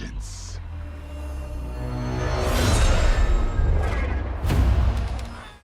vengeance.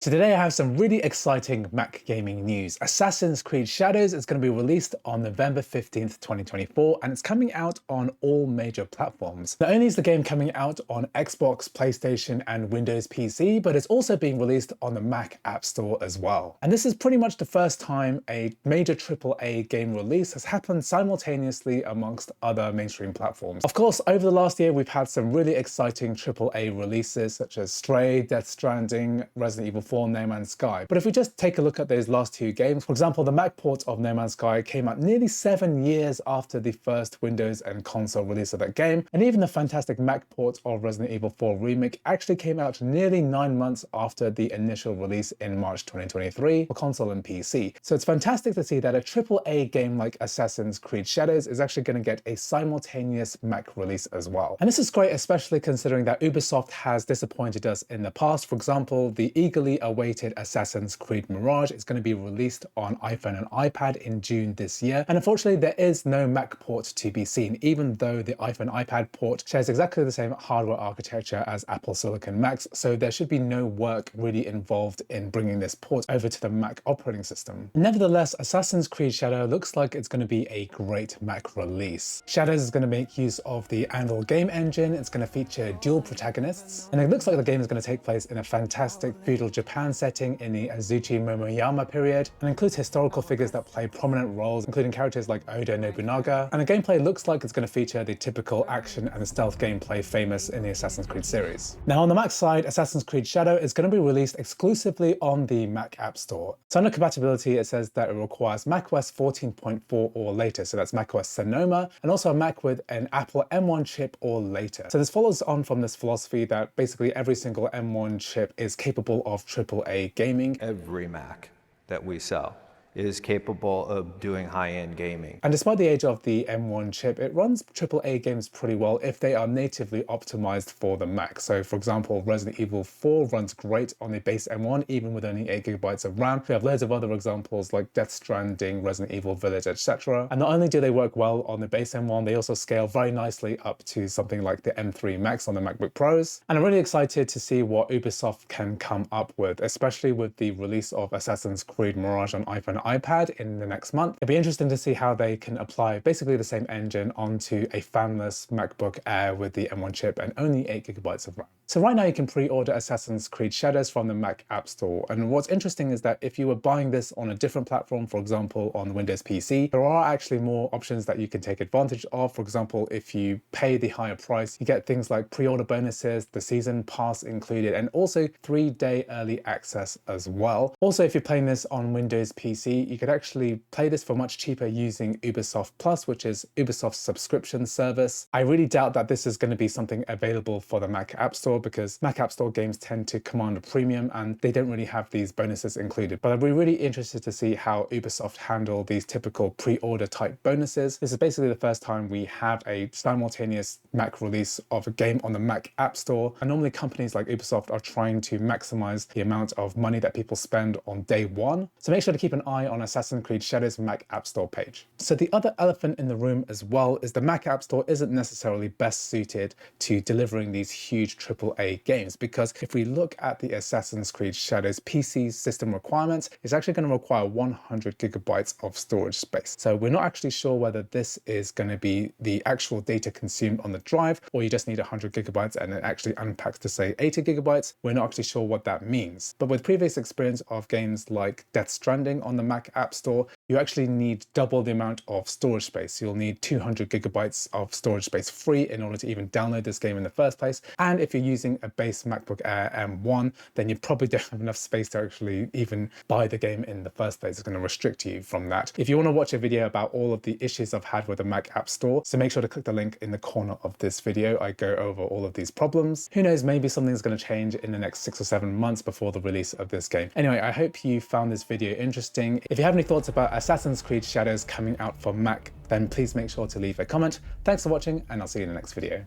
So today I have some really exciting Mac gaming news. Assassin's Creed Shadows is going to be released on November 15th, 2024, and it's coming out on all major platforms. Not only is the game coming out on Xbox, PlayStation, and Windows PC, but it's also being released on the Mac App Store as well. And this is pretty much the first time a major AAA game release has happened simultaneously amongst other mainstream platforms. Of course, over the last year, we've had some really exciting AAA releases such as Stray, Death Stranding, Resident Evil 4, No Man's Sky. But if we just take a look at those last two games, for example, the Mac port of No Man's Sky came out nearly 7 years after the first Windows and console release of that game, and even the fantastic Mac port of Resident Evil 4 Remake actually came out nearly 9 months after the initial release in March 2023 for console and PC. So it's fantastic to see that a AAA game like Assassin's Creed Shadows is actually going to get a simultaneous Mac release as well. And this is great, especially considering that Ubisoft has disappointed us in the past. For example, the eagerly awaited Assassin's Creed Mirage is going to be released on iPhone and iPad in June this year. And unfortunately, there is no Mac port to be seen, even though the iPhone iPad port shares exactly the same hardware architecture as Apple Silicon Macs. So there should be no work really involved in bringing this port over to the Mac operating system. Nevertheless, Assassin's Creed Shadow looks like it's going to be a great Mac release. Shadows is going to make use of the Anvil game engine. It's going to feature dual protagonists. And it looks like the game is going to take place in a fantastic feudal Japan setting in the Azuchi Momoyama period, and includes historical figures that play prominent roles, including characters like Oda Nobunaga. And the gameplay looks like it's going to feature the typical action and stealth gameplay famous in the Assassin's Creed series. Now on the Mac side, Assassin's Creed Shadow is going to be released exclusively on the Mac App Store. So under compatibility, it says that it requires macOS 14.4 or later, so that's macOS Sonoma, and also a Mac with an Apple M1 chip or later. So this follows on from this philosophy that basically every single M1 chip is capable of AAA gaming. Every Mac that we sell is capable of doing high-end gaming. And despite the age of the M1 chip, it runs AAA games pretty well if they are natively optimized for the Mac. So for example, Resident Evil 4 runs great on the base M1, even with only 8GB of RAM. We have loads of other examples like Death Stranding, Resident Evil Village, etc. And not only do they work well on the base M1, they also scale very nicely up to something like the M3 Max on the MacBook Pros. And I'm really excited to see what Ubisoft can come up with, especially with the release of Assassin's Creed Mirage on iPhone iPad in the next month. It'd be interesting to see how they can apply basically the same engine onto a fanless MacBook Air with the M1 chip and only 8GB of RAM. So right now you can pre-order Assassin's Creed Shadows from the Mac App Store. And what's interesting is that if you were buying this on a different platform, for example, on Windows PC, there are actually more options that you can take advantage of. For example, if you pay the higher price, you get things like pre-order bonuses, the season pass included, and also 3-day early access as well. Also, if you're playing this on Windows PC, you could actually play this for much cheaper using Ubisoft Plus, which is Ubisoft's subscription service. I really doubt that this is going to be something available for the Mac App Store, because Mac App Store games tend to command a premium and they don't really have these bonuses included. But I'd be really interested to see how Ubisoft handle these typical pre-order type bonuses. This is basically the first time we have a simultaneous Mac release of a game on the Mac App Store. And normally companies like Ubisoft are trying to maximize the amount of money that people spend on day one. So make sure to keep an eye on Assassin's Creed Shadows Mac App Store page. So the other elephant in the room as well is the Mac App Store isn't necessarily best suited to delivering these huge AAA games, because if we look at the Assassin's Creed Shadows PC system requirements, it's actually going to require 100GB of storage space. So we're not actually sure whether this is going to be the actual data consumed on the drive, or you just need 100GB and it actually unpacks to say 80GB. We're not actually sure what that means. But with previous experience of games like Death Stranding on the Mac App Store, you actually need double the amount of storage space. You'll need 200GB of storage space free in order to even download this game in the first place. And if you're using a base MacBook Air M1, then you probably don't have enough space to actually even buy the game in the first place. It's going to restrict you from that. If you want to watch a video about all of the issues I've had with the Mac App Store, so make sure to click the link in the corner of this video. I go over all of these problems. Who knows, maybe something's going to change in the next 6 or 7 months before the release of this game. Anyway, I hope you found this video interesting. If you have any thoughts about Assassin's Creed Shadows coming out for Mac, then please make sure to leave a comment. Thanks for watching, and I'll see you in the next video.